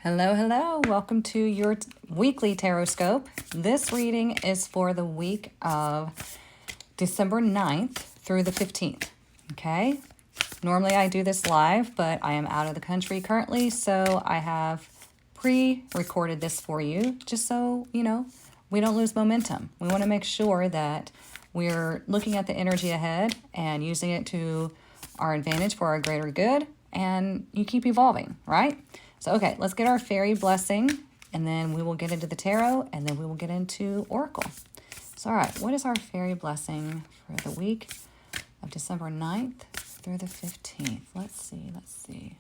Hello, hello. Welcome to your weekly Tarotscope. This reading is for the week of December 9th through the 15th. Okay? Normally I do this live, but I am out of the country currently, so I have pre-recorded this for you just so, we don't lose momentum. We want to make sure that we're looking at the energy ahead and using it to our advantage for our greater good, and you keep evolving, right? So, okay, let's get our fairy blessing, and then we will get into the tarot, and then we will get into oracle. So, all right, what is our fairy blessing for the week of December 9th through the 15th? Let's see.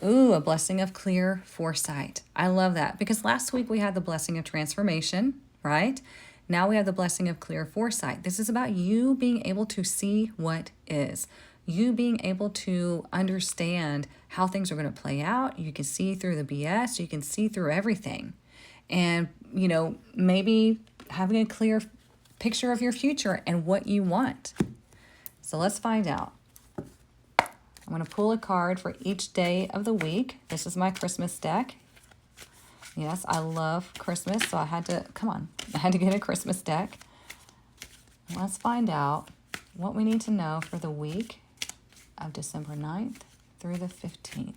Ooh, a blessing of clear foresight. I love that because last week we had the blessing of transformation, right? Now we have the blessing of clear foresight. This is about you being able to see what is. You being able to understand how things are going to play out. You can see through the BS. You can see through everything. And, maybe having a clear picture of your future and what you want. So let's find out. I'm going to pull a card for each day of the week. This is my Christmas deck. Yes, I love Christmas, so I had to get a Christmas deck. Let's find out what we need to know for the week of December 9th through the 15th.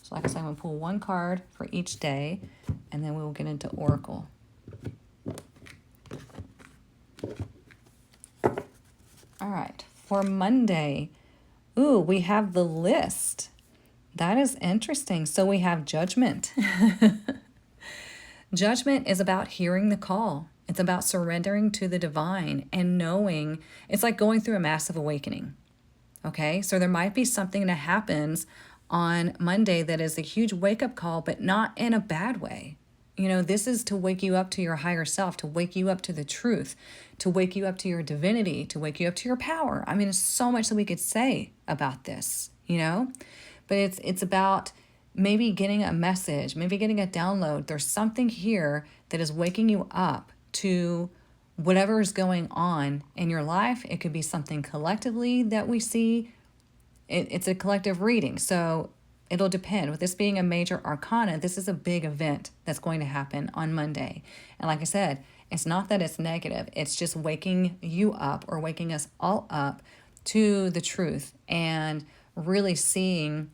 So like I said, I'm going to pull one card for each day, and then we will get into oracle. All right, for Monday, we have the list. That is interesting. So we have judgment. Judgment is about hearing the call. It's about surrendering to the divine and knowing. It's like going through a massive awakening. Okay, so there might be something that happens on Monday that is a huge wake-up call, but not in a bad way. This is to wake you up to your higher self, to wake you up to the truth, to wake you up to your divinity, to wake you up to your power. I mean, there's so much that we could say about this, but it's about maybe getting a message, maybe getting a download. There's something here that is waking you up to whatever is going on in your life. It could be something collectively that we see. It's a collective reading, so it'll depend. With this being a major arcana, this is a big event that's going to happen on Monday. And like I said, it's not that it's negative. It's just waking you up or waking us all up to the truth and really seeing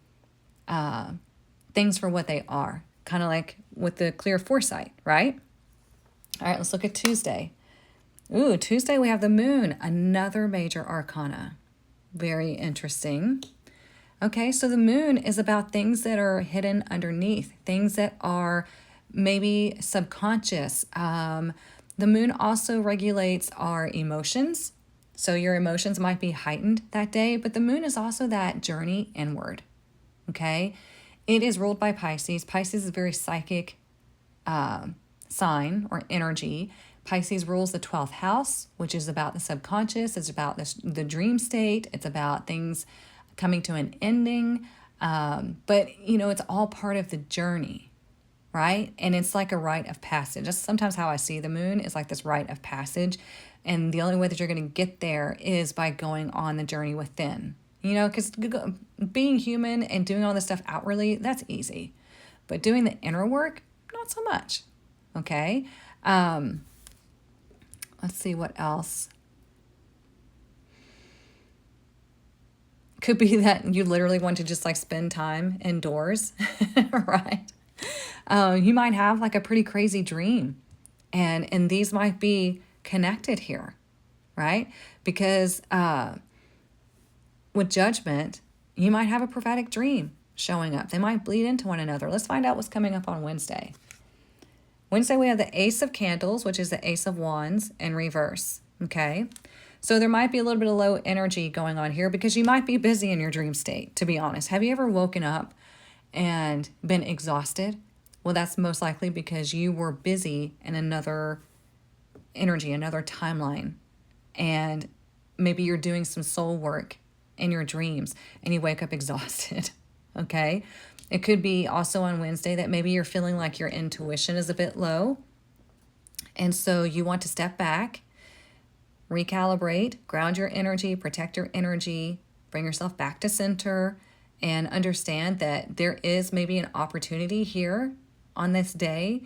things for what they are. Kind of like with the clear foresight, right? All right, let's look at Tuesday. Tuesday we have the moon, another major arcana. Very interesting. Okay, so the moon is about things that are hidden underneath, things that are maybe subconscious. The moon also regulates our emotions. So your emotions might be heightened that day, but the moon is also that journey inward. Okay, it is ruled by Pisces. Pisces is a very psychic sign or energy. Pisces rules the 12th house, which is about the subconscious. It's about the dream state. It's about things coming to an ending. But, it's all part of the journey, right? And it's like a rite of passage. That's sometimes how I see the moon, is like this rite of passage. And the only way that you're going to get there is by going on the journey within. Because being human and doing all this stuff outwardly, that's easy. But doing the inner work, not so much. Okay? Let's see what else. Could be that you literally want to just spend time indoors, right? You might have a pretty crazy dream, and these might be connected here, right? Because with judgment, you might have a prophetic dream showing up. They might bleed into one another. Let's find out what's coming up on Wednesday. Wednesday, we have the Ace of Candles, which is the Ace of Wands in reverse, okay? So there might be a little bit of low energy going on here because you might be busy in your dream state, to be honest. Have you ever woken up and been exhausted? Well, that's most likely because you were busy in another energy, another timeline, and maybe you're doing some soul work in your dreams and you wake up exhausted, okay? It could be also on Wednesday that maybe you're feeling like your intuition is a bit low. And so you want to step back, recalibrate, ground your energy, protect your energy, bring yourself back to center, and understand that there is maybe an opportunity here on this day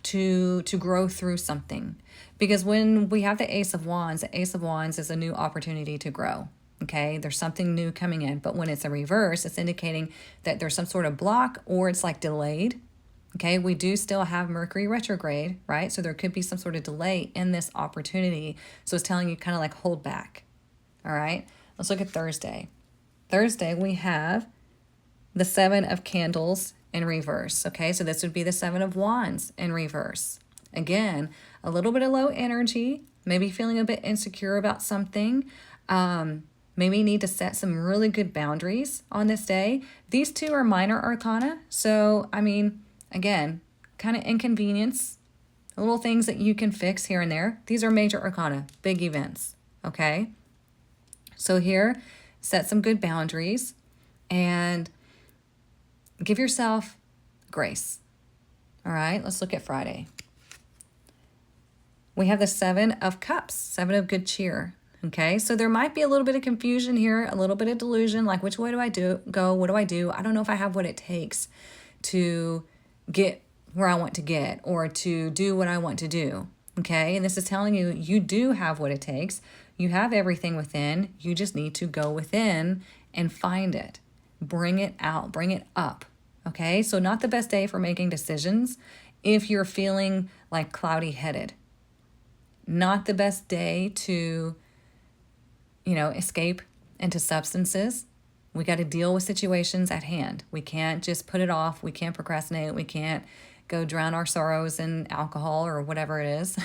to grow through something. Because when we have the Ace of Wands is a new opportunity to grow. Okay, there's something new coming in. But when it's a reverse, it's indicating that there's some sort of block or it's like delayed. Okay, we do still have Mercury retrograde, right? So there could be some sort of delay in this opportunity. So it's telling you kind of like hold back. All right, let's look at Thursday. Thursday, we have the Seven of Candles in reverse. Okay, so this would be the Seven of Wands in reverse. Again, a little bit of low energy, maybe feeling a bit insecure about something. Maybe need to set some really good boundaries on this day. These two are minor arcana. So, I mean, again, kind of inconvenience, little things that you can fix here and there. These are major arcana, big events, okay? So here, set some good boundaries and give yourself grace. All right, let's look at Friday. We have the Seven of Cups, Seven of Good Cheer. Okay, so there might be a little bit of confusion here, a little bit of delusion, like which way do I go? What do I do? I don't know if I have what it takes to get where I want to get or to do what I want to do. Okay, and this is telling you, you do have what it takes. You have everything within. You just need to go within and find it. Bring it out, bring it up. Okay, so not the best day for making decisions if you're feeling like cloudy-headed. Not the best day to escape into substances. We got to deal with situations at hand. We can't just put it off. We can't procrastinate. We can't go drown our sorrows in alcohol or whatever it is,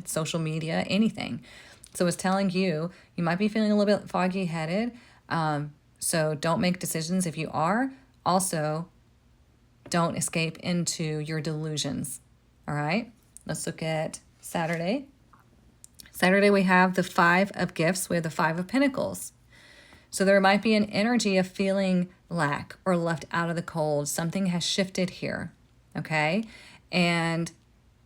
social media, anything. So it's telling you, you might be feeling a little bit foggy-headed. So don't make decisions if you are. Also, don't escape into your delusions. All right, let's look at Saturday. Saturday, we have the Five of Gifts. We have the Five of Pentacles. So there might be an energy of feeling lack or left out of the cold. Something has shifted here, okay? And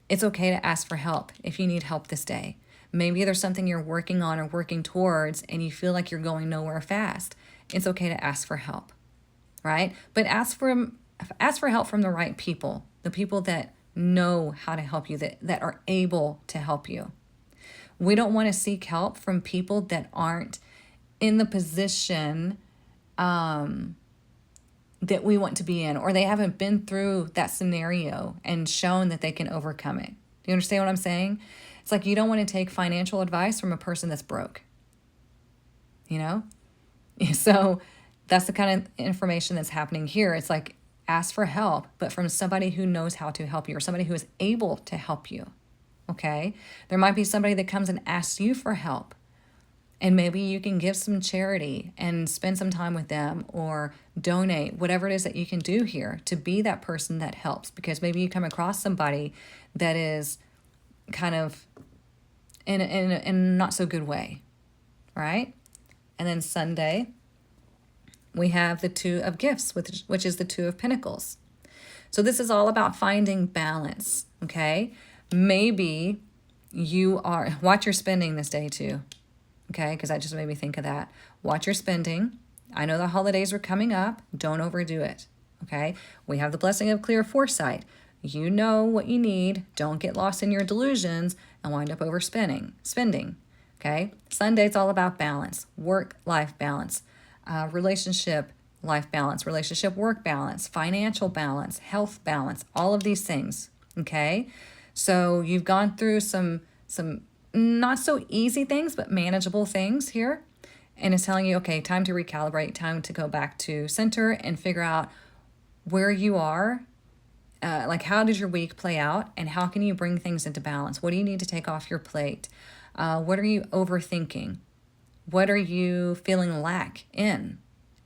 it's okay to ask for help if you need help this day. Maybe there's something you're working on or working towards and you feel like you're going nowhere fast. It's okay to ask for help, right? But ask for help from the right people, the people that know how to help you, that are able to help you. We don't want to seek help from people that aren't in the position that we want to be in, or they haven't been through that scenario and shown that they can overcome it. Do you understand what I'm saying? It's like you don't want to take financial advice from a person that's broke. So that's the kind of information that's happening here. It's like ask for help, but from somebody who knows how to help you or somebody who is able to help you. Okay, there might be somebody that comes and asks you for help, and maybe you can give some charity and spend some time with them or donate, whatever it is that you can do here to be that person that helps, because maybe you come across somebody that is kind of in a not so good way, right? And then Sunday, we have the Two of Gifts, which is the Two of Pentacles. So this is all about finding balance, okay? Maybe you are, watch your spending this day too, okay? Because that just made me think of that. Watch your spending. I know the holidays are coming up. Don't overdo it, okay? We have the blessing of clear foresight. You know what you need. Don't get lost in your delusions and wind up overspending, okay? Sunday, it's all about balance, work-life balance, relationship life balance, relationship work balance, financial balance, health balance, all of these things, okay? So you've gone through some not so easy things, but manageable things here. And it's telling you, okay, time to recalibrate, time to go back to center and figure out where you are. Like how did your week play out and how can you bring things into balance? What do you need to take off your plate? What are you overthinking? What are you feeling lack in?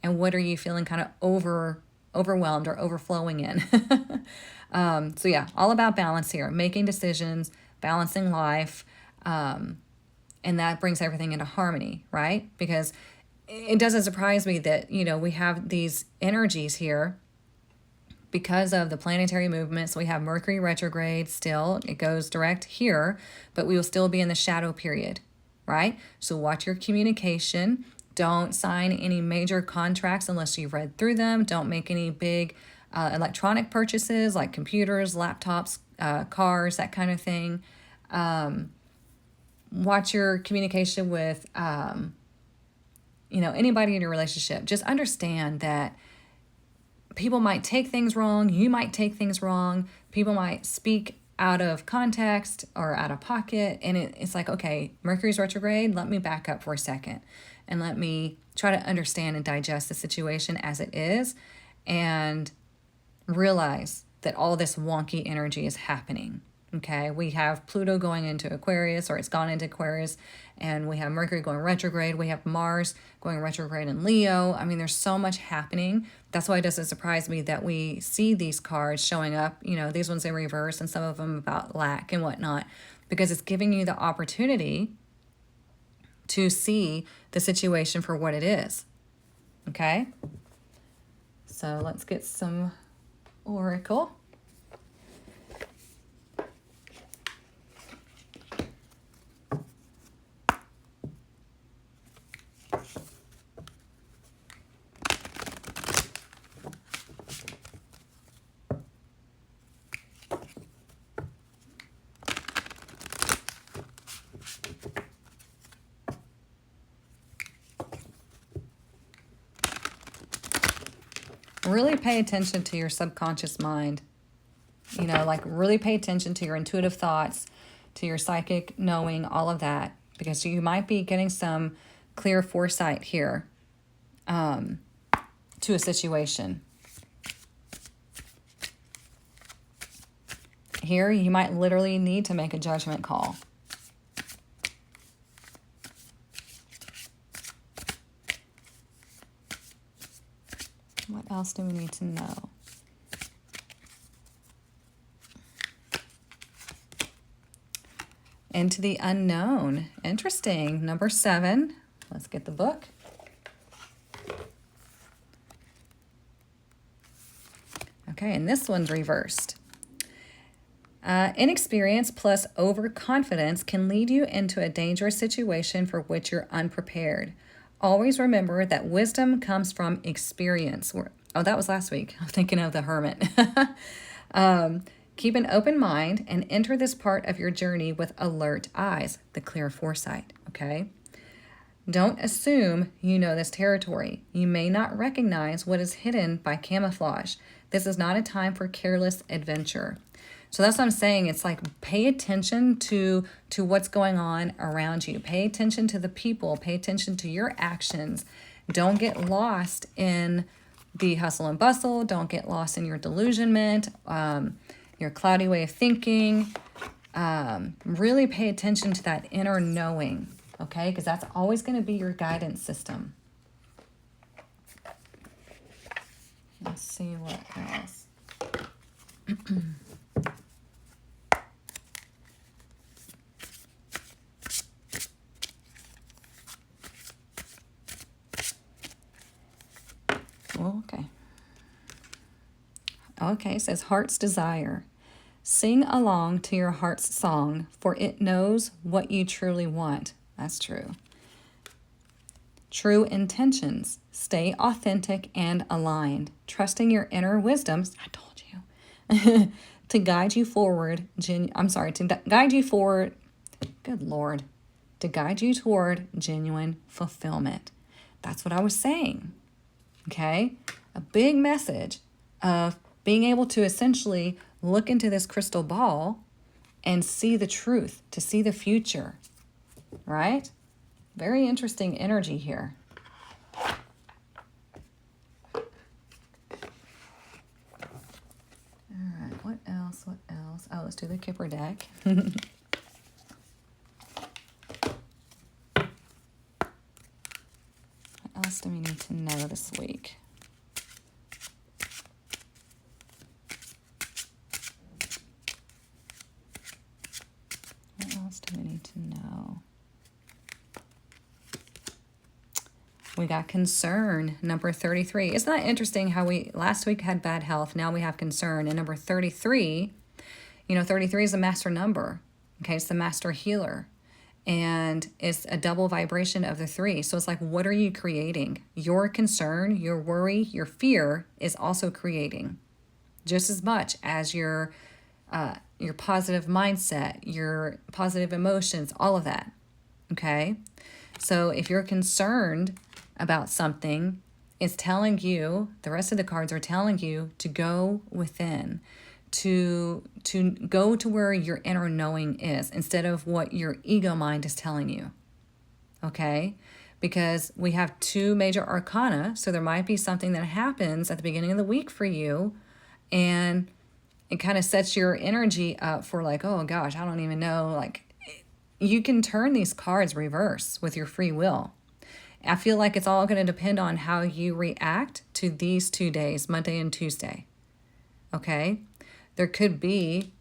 And what are you feeling kind of overwhelmed or overflowing in? So yeah, all about balance here, making decisions, balancing life, and that brings everything into harmony, right? Because it doesn't surprise me that, we have these energies here because of the planetary movements. We have Mercury retrograde still. It goes direct here, but we will still be in the shadow period, right? So watch your communication. Don't sign any major contracts unless you've read through them. Don't make any big electronic purchases like computers, laptops, cars, that kind of thing. Watch your communication with, anybody in your relationship. Just understand that people might take things wrong. You might take things wrong. People might speak out of context or out of pocket. And it's like, okay, Mercury's retrograde. Let me back up for a second and let me try to understand and digest the situation as it is and realize that all this wonky energy is happening. Okay, we have Pluto going into Aquarius, or it's gone into Aquarius, and we have Mercury going retrograde. We have Mars going retrograde in Leo. I mean, there's so much happening. That's why it doesn't surprise me that we see these cards showing up, these ones in reverse and some of them about lack and whatnot, because it's giving you the opportunity to see the situation for what it is. Okay, so let's get some Oracle. Really pay attention to your subconscious mind. Really pay attention to your intuitive thoughts, to your psychic knowing, all of that, because you might be getting some clear foresight here to a situation. Here, you might literally need to make a judgment call. What else do we need to know? Into the unknown. Interesting. Number 7. Let's get the book. Okay, and this one's reversed. Inexperience plus overconfidence can lead you into a dangerous situation for which you're unprepared. Always remember that wisdom comes from experience. Oh, that was last week. I'm thinking of the Hermit. Keep an open mind and enter this part of your journey with alert eyes, the clear foresight, okay? Don't assume you know this territory. You may not recognize what is hidden by camouflage. This is not a time for careless adventure. So that's what I'm saying. It's like, pay attention to what's going on around you. Pay attention to the people. Pay attention to your actions. Don't get lost in the hustle and bustle. Don't get lost in your delusionment, your cloudy way of thinking. Really pay attention to that inner knowing, okay? Because that's always going to be your guidance system. Let's see what else. Okay. Okay, it says heart's desire. Sing along to your heart's song, for it knows what you truly want. That's true. True intentions. Stay authentic and aligned, trusting your inner wisdoms. I told you. To guide you forward. To guide you forward. Good Lord. To guide you toward genuine fulfillment. That's what I was saying. Okay? A big message of being able to essentially look into this crystal ball and see the truth, to see the future, right? Very interesting energy here. All right, what else? Oh, let's do the Kipper deck. What else do we need to know this week? What else do we need to know? We got concern, number 33. Isn't that interesting how we last week had bad health, now we have concern. And number 33, 33 is a master number. Okay, it's the master healer. And it's a double vibration of the 3. So it's like, what are you creating? Your concern, your worry, your fear is also creating just as much as your positive mindset, your positive emotions, all of that. Okay? So if you're concerned about something, it's telling you, the rest of the cards are telling you to go within, to go to where your inner knowing is instead of what your ego mind is telling you. Okay? Because we have 2 major arcana, so there might be something that happens at the beginning of the week for you, and it kind of sets your energy up for like, oh gosh, I don't even know. Like, you can turn these cards reverse with your free will. I feel like it's all going to depend on how you react to these 2 days, Monday and Tuesday. Okay? There could be,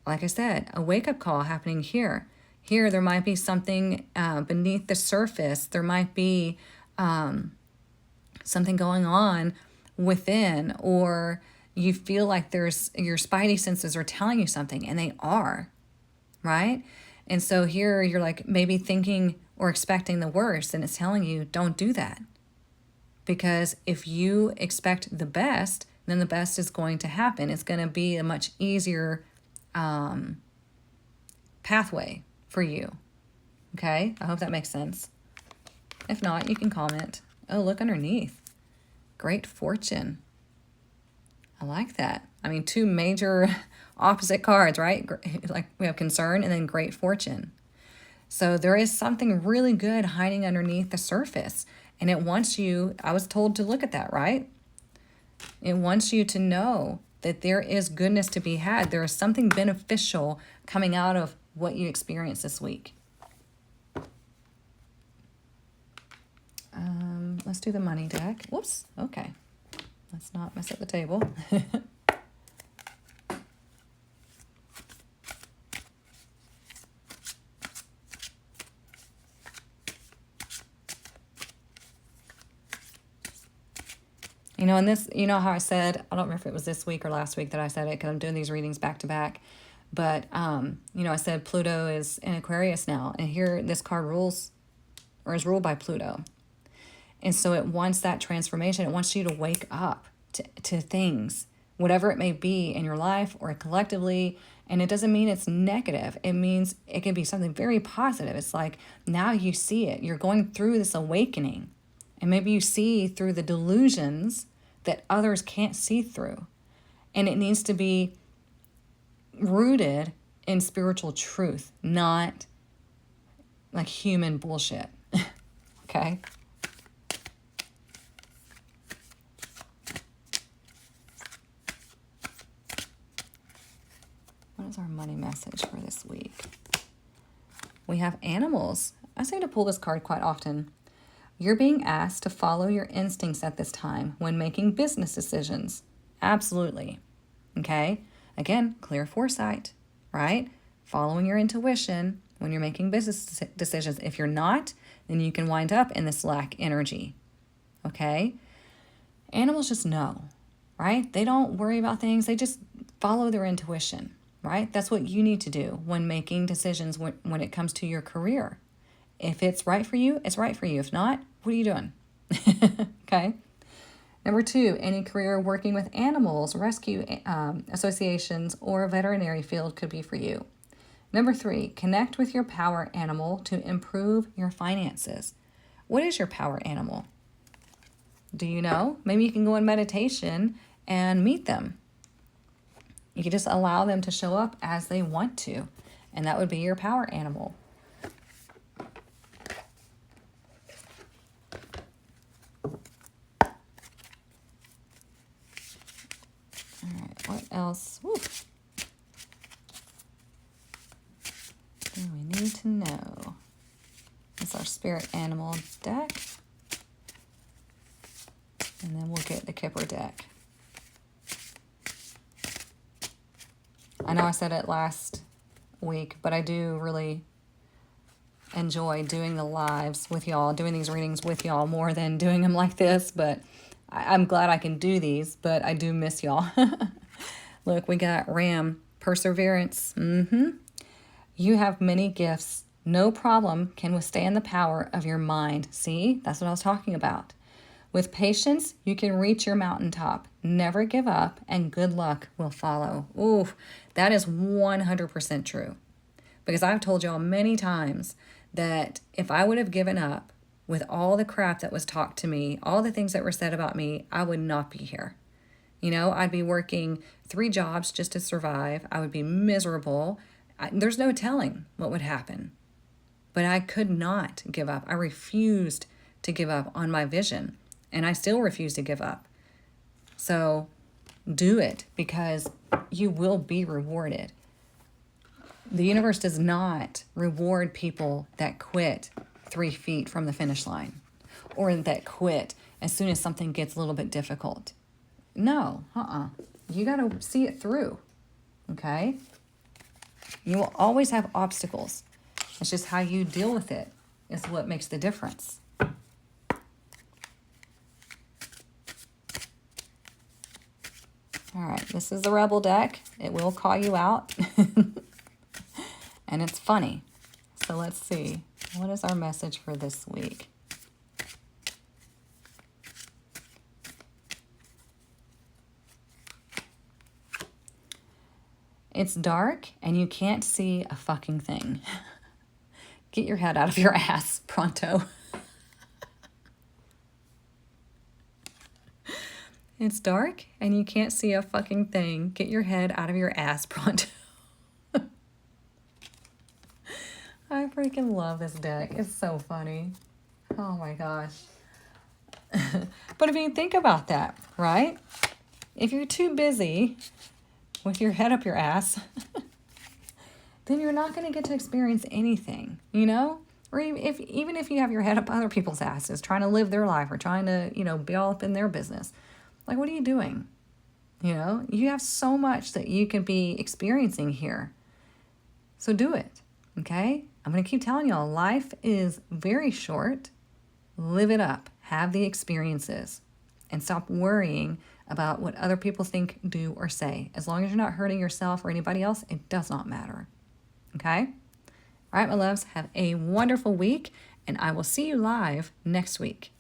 like I said, a wake-up call happening here. Here, there might be something beneath the surface. There might be something going on within, or you feel like there's your spidey senses are telling you something, and they are, right? And so here you're like maybe thinking or expecting the worst, and it's telling you don't do that. Because if you expect the best, then the best is going to happen. It's going to be a much easier pathway for you. Okay? I hope that makes sense. If not, you can comment. Oh, look underneath. Great fortune. I like that. I mean, 2 major opposite cards, right? Like we have concern and then great fortune. So there is something really good hiding underneath the surface. And it wants you, I was told to look at that, right? It wants you to know that there is goodness to be had. There is something beneficial coming out of what you experienced this week. Let's do the money deck. Whoops. Okay. Let's not mess up the table. You know, and this, you know how I said, I don't remember if it was this week or last week that I said it, because I'm doing these readings back to back. But, you know, I said Pluto is in Aquarius now. And here this card rules, or is ruled by Pluto. And so it wants that transformation. It wants you to wake up to things, whatever it may be in your life or collectively. And it doesn't mean it's negative. It means it can be something very positive. It's like now you see it. You're going through this awakening. And maybe you see through the delusions that others can't see through. And it needs to be rooted in spiritual truth, not like human bullshit. Okay? What is our money message for this week? We have animals. I seem to pull this card quite often. You're being asked to follow your instincts at this time when making business decisions. Absolutely. Okay? Again, clear foresight, right? Following your intuition when you're making business decisions. If you're not, then you can wind up in this lack energy. Okay? Animals just know, right? They don't worry about things. They just follow their intuition, right? That's what you need to do when making decisions when it comes to your career. If it's right for you, it's right for you. If not, what are you doing? Okay. Number 2, any career working with animals, rescue associations, or a veterinary field could be for you. Number 3, connect with your power animal to improve your finances. What is your power animal? Do you know? Maybe you can go in meditation and meet them. You can just allow them to show up as they want to, and that would be your power animal. What else? Woo. Do we need to know? It's our spirit animal deck. And then we'll get the Kipper deck. I know I said it last week, but I do really enjoy doing the lives with y'all, doing these readings with y'all more than doing them like this, but I'm glad I can do these, but I do miss y'all. Look, we got Ram, perseverance. You have many gifts No problem can withstand the power of your mind. See, that's what I was talking about. With patience, you can reach your mountaintop. Never give up, and good luck will follow. Ooh, that is 100% true. Because I've told y'all many times that if I would have given up with all the crap that was talked to me, all the things that were said about me, I would not be here. You know, I'd be working 3 jobs just to survive. I would be miserable. There's no telling what would happen. But I could not give up. I refused to give up on my vision. And I still refuse to give up. So do it, because you will be rewarded. The universe does not reward people that quit 3 feet from the finish line, or that quit as soon as something gets a little bit difficult. No, You got to see it through, okay? You will always have obstacles. It's just how you deal with it is what makes the difference. All right, this is the Rebel deck. It will call you out. And it's funny. So let's see. What is our message for this week? It's dark and you can't see a fucking thing. Get your head out of your ass pronto. It's dark and you can't see a fucking thing. Get your head out of your ass pronto. I freaking love this deck. It's so funny. Oh my gosh. But if you think about that, right? If you're too busy with your head up your ass, then you're not going to get to experience anything, you know? Or even if you have your head up other people's asses, trying to live their life or trying to, be all up in their business. Like, what are you doing? You have so much that you can be experiencing here. So do it, okay? I'm going to keep telling y'all, life is very short. Live it up. Have the experiences. And stop worrying about what other people think, do, or say. As long as you're not hurting yourself or anybody else, it does not matter. Okay? All right, my loves, have a wonderful week, and I will see you live next week.